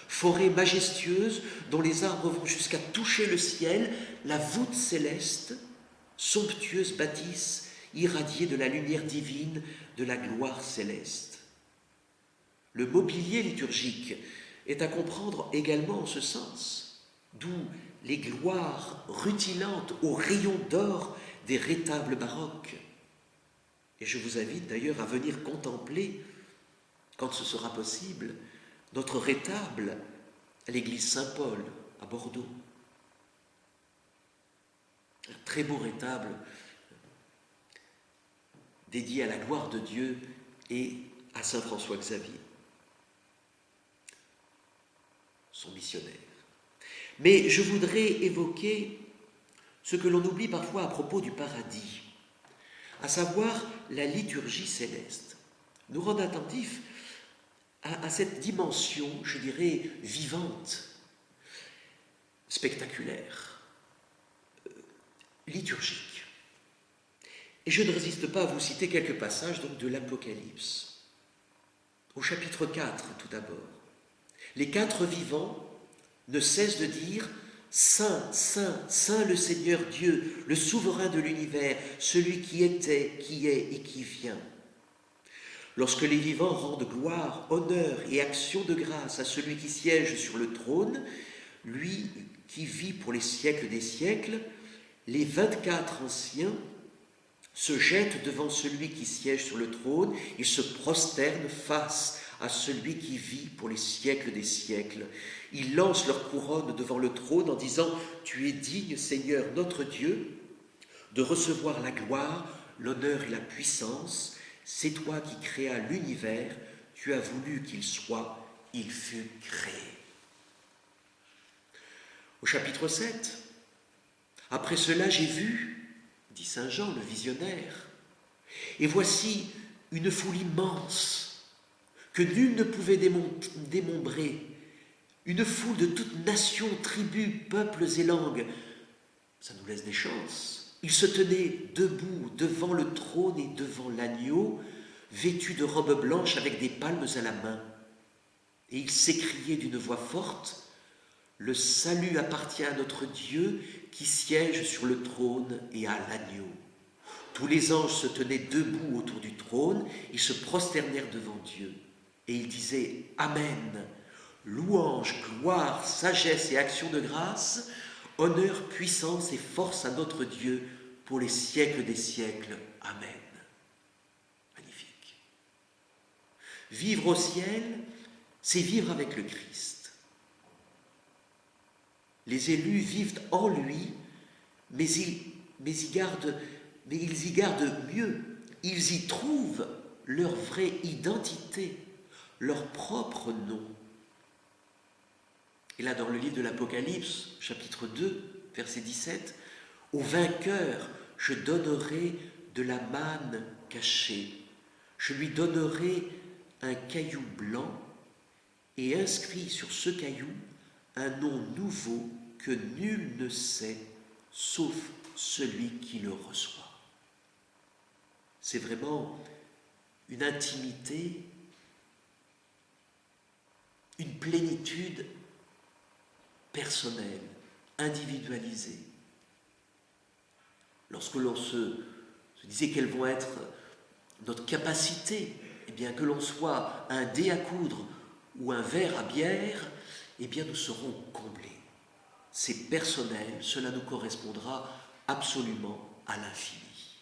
Speaker 1: forêt majestueuse dont les arbres vont jusqu'à toucher le ciel, la voûte céleste, somptueuse bâtisse irradiée de la lumière divine, de la gloire céleste. Le mobilier liturgique est à comprendre également en ce sens, d'où les gloires rutilantes aux rayons d'or des rétables baroques. Et je vous invite d'ailleurs à venir contempler, quand ce sera possible, notre rétable à l'église Saint-Paul à Bordeaux. Un très beau rétable dédié à la gloire de Dieu et à saint François Xavier, son missionnaire. Mais je voudrais évoquer ce que l'on oublie parfois à propos du paradis, à savoir la liturgie céleste. Nous rendre attentifs à cette dimension, je dirais, vivante, spectaculaire, liturgique. Et je ne résiste pas à vous citer quelques passages donc, de l'Apocalypse. Au chapitre 4, tout d'abord. Les quatre vivants ne cessent de dire « Saint, Saint, Saint le Seigneur Dieu, le souverain de l'univers, celui qui était, qui est et qui vient. » Lorsque les vivants rendent gloire, honneur et action de grâce à celui qui siège sur le trône, lui qui vit pour les siècles des siècles, les 24 anciens se jettent devant celui qui siège sur le trône et se prosternent face à celui qui vit pour les siècles des siècles. Ils lancent leur couronne devant le trône en disant « Tu es digne, Seigneur notre Dieu, de recevoir la gloire, l'honneur et la puissance. C'est toi qui créas l'univers, tu as voulu qu'il soit, il fut créé. » Au chapitre 7, « Après cela j'ai vu, dit saint Jean le visionnaire, et voici une foule immense que nul ne pouvait dénombrer, une foule de toutes nations, tribus, peuples et langues. » Ça nous laisse des chances. Ils se tenaient debout devant le trône et devant l'agneau, vêtus de robes blanches avec des palmes à la main. Et ils s'écriaient d'une voix forte, Le salut appartient à notre Dieu qui siège sur le trône et à l'agneau. Tous les anges se tenaient debout autour du trône, ils se prosternèrent devant Dieu. Et ils disaient « Amen ». Louange, gloire, sagesse et action de grâce, honneur, puissance et force à notre Dieu pour les siècles des siècles. Amen. Magnifique. Vivre au ciel, c'est vivre avec le Christ. Les élus vivent en lui, mais ils y gardent mieux. Ils y trouvent leur vraie identité, leur propre nom. Et là, dans le livre de l'Apocalypse, chapitre 2, verset 17, « Au vainqueur, je donnerai de la manne cachée. Je lui donnerai un caillou blanc et inscrit sur ce caillou un nom nouveau que nul ne sait, sauf celui qui le reçoit. » C'est vraiment une intimité, une plénitude personnelle, individualisée. Lorsque l'on se disait quelles vont être notre capacité, eh bien que l'on soit un dé à coudre ou un verre à bière, eh bien nous serons comblés. C'est personnel, cela nous correspondra absolument à l'infini.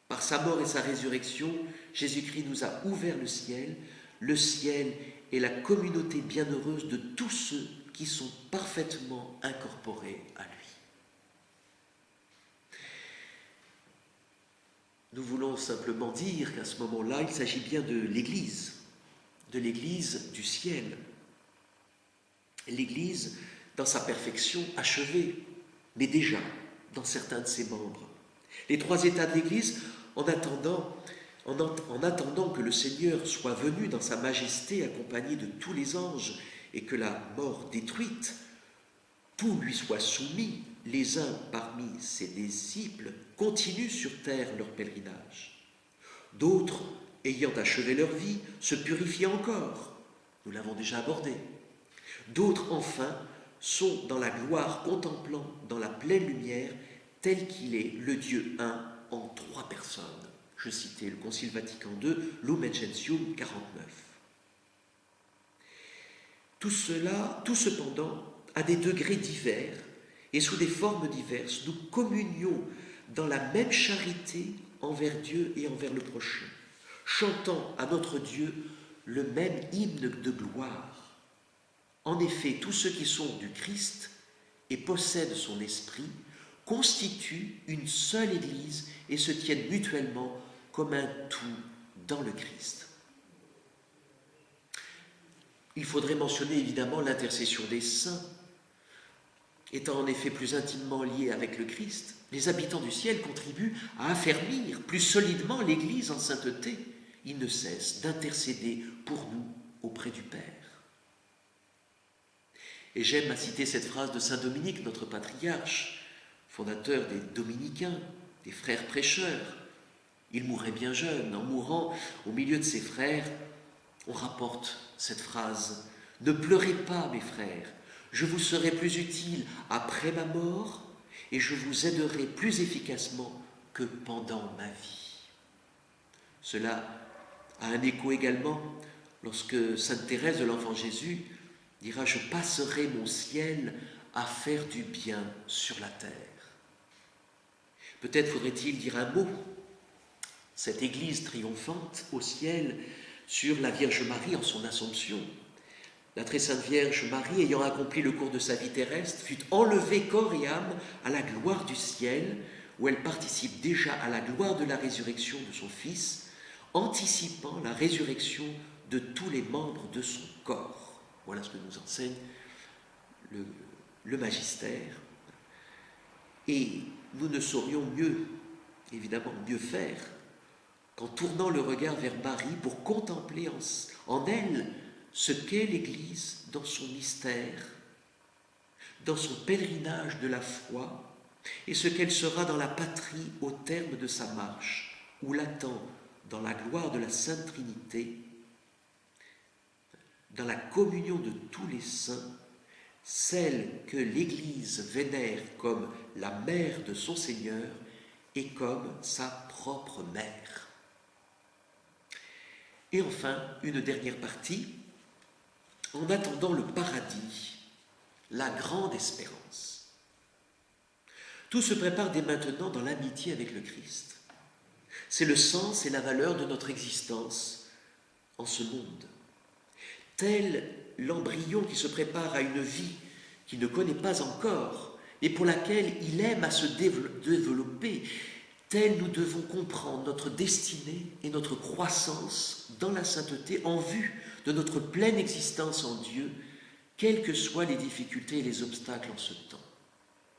Speaker 1: Par sa mort et sa résurrection, Jésus-Christ nous a ouvert le ciel. Le ciel est la communauté bienheureuse de tous ceux qui sont parfaitement incorporés à lui. Nous voulons simplement dire qu'à ce moment-là, il s'agit bien de l'Église du ciel. L'Église dans sa perfection achevée, mais déjà dans certains de ses membres. Les trois états de l'Église, en attendant que le Seigneur soit venu dans sa majesté accompagné de tous les anges et que la mort détruite, tout lui soit soumis, les uns parmi ses disciples continuent sur terre leur pèlerinage. D'autres, ayant achevé leur vie, se purifient encore. Nous l'avons déjà abordé. D'autres, enfin, sont dans la gloire, contemplant dans la pleine lumière, tel qu'il est le Dieu un en trois personnes. Je citais le Concile Vatican II, Lumen Gentium 49. Tout cela, tout cependant, à des degrés divers et sous des formes diverses, nous communions dans la même charité envers Dieu et envers le prochain, chantant à notre Dieu le même hymne de gloire. En effet, tous ceux qui sont du Christ et possèdent son esprit constituent une seule Église et se tiennent mutuellement comme un tout dans le Christ. Il faudrait mentionner évidemment l'intercession des saints. Étant en effet plus intimement liés avec le Christ, les habitants du ciel contribuent à affermir plus solidement l'Église en sainteté. Ils ne cessent d'intercéder pour nous auprès du Père. Et j'aime à citer cette phrase de saint Dominique, notre patriarche, fondateur des Dominicains, des frères prêcheurs. Il mourait bien jeune. En mourant au milieu de ses frères, on rapporte cette phrase « Ne pleurez pas, mes frères, je vous serai plus utile après ma mort et je vous aiderai plus efficacement que pendant ma vie. » Cela a un écho également lorsque sainte Thérèse de l'Enfant Jésus dira « Je passerai mon ciel à faire du bien sur la terre. » Peut-être faudrait-il dire un mot, cette Église triomphante au ciel, sur la Vierge Marie en son Assomption. La très sainte Vierge Marie, ayant accompli le cours de sa vie terrestre, fut enlevée corps et âme à la gloire du ciel, où elle participe déjà à la gloire de la résurrection de son Fils, anticipant la résurrection de tous les membres de son corps. Voilà ce que nous enseigne le magistère. Et nous ne saurions évidemment mieux faire, qu'en tournant le regard vers Marie pour contempler en elle ce qu'est l'Église dans son mystère, dans son pèlerinage de la foi, et ce qu'elle sera dans la patrie au terme de sa marche, où l'attend dans la gloire de la Sainte Trinité, dans la communion de tous les saints, celle que l'Église vénère comme la mère de son Seigneur et comme sa propre mère. Et enfin, une dernière partie, en attendant le paradis, la grande espérance. Tout se prépare dès maintenant dans l'amitié avec le Christ. C'est le sens et la valeur de notre existence en ce monde. Tel l'embryon qui se prépare à une vie qu'il ne connaît pas encore, et pour laquelle il aime à se développer, tel nous devons comprendre notre destinée et notre croissance dans la sainteté en vue de notre pleine existence en Dieu, quelles que soient les difficultés et les obstacles en ce temps.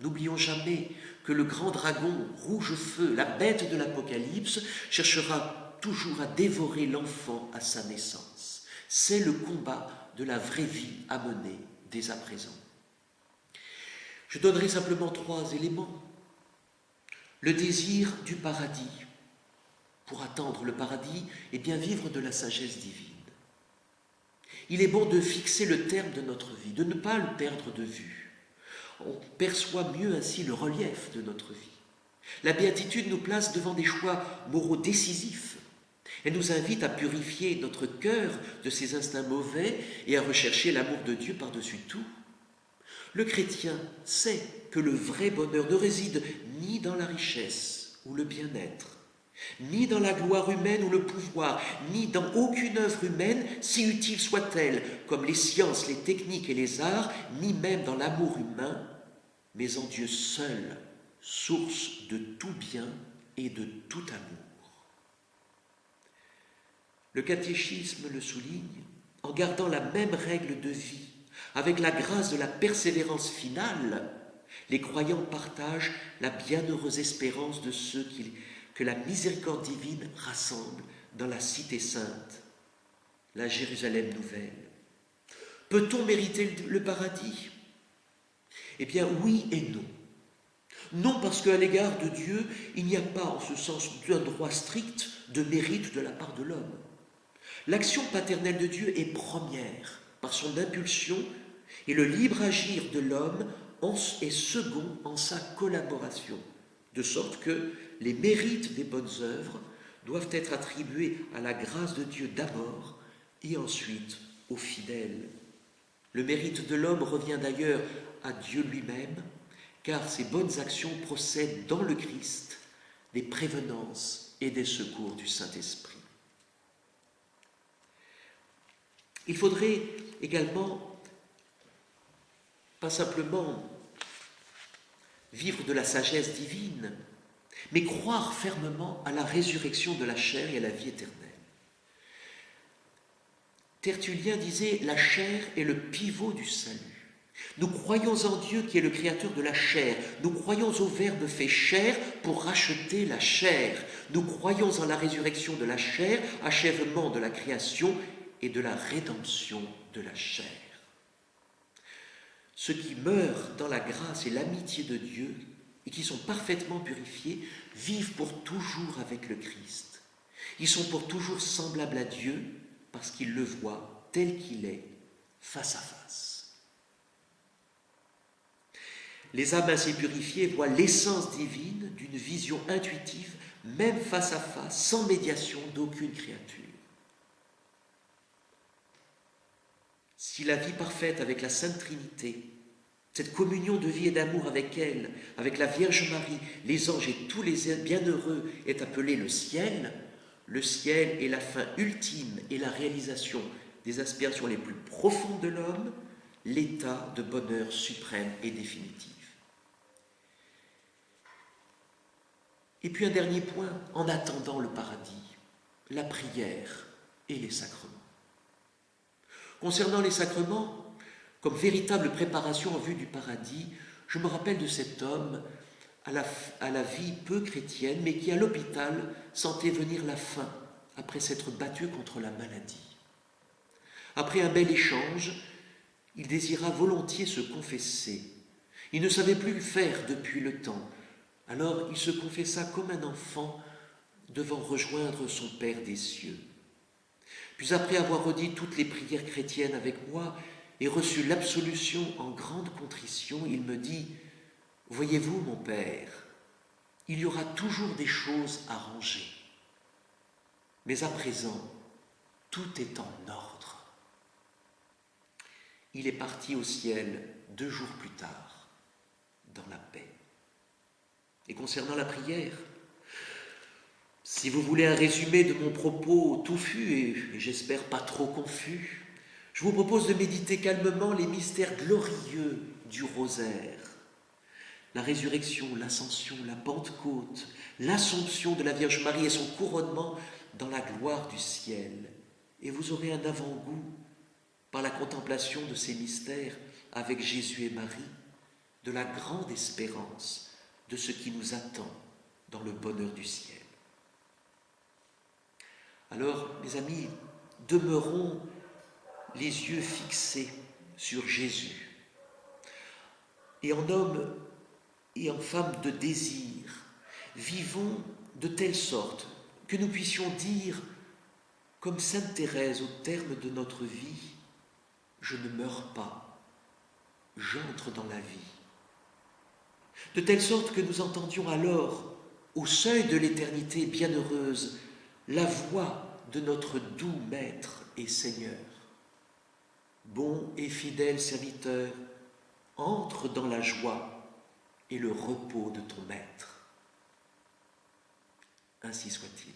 Speaker 1: N'oublions jamais que le grand dragon rouge feu, la bête de l'Apocalypse, cherchera toujours à dévorer l'enfant à sa naissance. C'est le combat de la vraie vie à mener dès à présent. Je donnerai simplement 3 éléments. Le désir du paradis. Pour attendre le paradis, et bien vivre de la sagesse divine. Il est bon de fixer le terme de notre vie, de ne pas le perdre de vue. On perçoit mieux ainsi le relief de notre vie. La béatitude nous place devant des choix moraux décisifs. Elle nous invite à purifier notre cœur de ses instincts mauvais et à rechercher l'amour de Dieu par-dessus tout. Le chrétien sait que le vrai bonheur ne réside ni dans la richesse ou le bien-être, ni dans la gloire humaine ou le pouvoir, ni dans aucune œuvre humaine, si utile soit-elle, comme les sciences, les techniques et les arts, ni même dans l'amour humain, mais en Dieu seul, source de tout bien et de tout amour. Le catéchisme le souligne en gardant la même règle de vie. Avec la grâce de la persévérance finale, les croyants partagent la bienheureuse espérance de ceux que la miséricorde divine rassemble dans la cité sainte, la Jérusalem nouvelle. Peut-on mériter le paradis ? Eh bien oui et non. Non parce qu'à l'égard de Dieu, il n'y a pas en ce sens d'un droit strict de mérite de la part de l'homme. L'action paternelle de Dieu est première par son impulsion et le libre agir de l'homme est second en sa collaboration, de sorte que les mérites des bonnes œuvres doivent être attribués à la grâce de Dieu d'abord et ensuite aux fidèles. Le mérite de l'homme revient d'ailleurs à Dieu lui-même, car ses bonnes actions procèdent dans le Christ des prévenances et des secours du Saint-Esprit. Il faudrait également pas simplement vivre de la sagesse divine, mais croire fermement à la résurrection de la chair et à la vie éternelle. Tertullien disait « La chair est le pivot du salut ». Nous croyons en Dieu qui est le créateur de la chair. Nous croyons au Verbe fait chair pour racheter la chair. Nous croyons en la résurrection de la chair, achèvement de la création et de la rédemption de la chair. Ceux qui meurent dans la grâce et l'amitié de Dieu et qui sont parfaitement purifiés vivent pour toujours avec le Christ. Ils sont pour toujours semblables à Dieu parce qu'ils le voient tel qu'il est, face à face. Les âmes ainsi purifiées voient l'essence divine d'une vision intuitive, même face à face, sans médiation d'aucune créature. Si la vie parfaite avec la Sainte Trinité, cette communion de vie et d'amour avec elle, avec la Vierge Marie, les anges et tous les bienheureux est appelée le ciel est la fin ultime et la réalisation des aspirations les plus profondes de l'homme, l'état de bonheur suprême et définitif. Et puis un dernier point, en attendant le paradis, la prière et les sacrements. Concernant les sacrements, comme véritable préparation en vue du paradis, je me rappelle de cet homme à la vie peu chrétienne, mais qui à l'hôpital sentait venir la faim après s'être battu contre la maladie. Après un bel échange, il désira volontiers se confesser. Il ne savait plus le faire depuis le temps. Alors il se confessa comme un enfant devant rejoindre son Père des cieux. Puis après avoir redit toutes les prières chrétiennes avec moi, et reçut l'absolution en grande contrition, il me dit, « Voyez-vous, mon Père, il y aura toujours des choses à ranger, mais à présent, tout est en ordre. » Il est parti au ciel 2 jours plus tard, dans la paix. Et concernant la prière, si vous voulez un résumé de mon propos touffu et j'espère pas trop confus, je vous propose de méditer calmement les mystères glorieux du rosaire. La résurrection, l'ascension, la Pentecôte, l'Assomption de la Vierge Marie et son couronnement dans la gloire du ciel. Et vous aurez un avant-goût par la contemplation de ces mystères avec Jésus et Marie, de la grande espérance de ce qui nous attend dans le bonheur du ciel. Alors, mes amis, demeurons les yeux fixés sur Jésus. Et en homme et en femme de désir, vivons de telle sorte que nous puissions dire, comme sainte Thérèse au terme de notre vie, « Je ne meurs pas, j'entre dans la vie ». De telle sorte que nous entendions alors, au seuil de l'éternité bienheureuse, la voix de notre doux Maître et Seigneur. Bon et fidèle serviteur, entre dans la joie et le repos de ton Maître. Ainsi soit-il.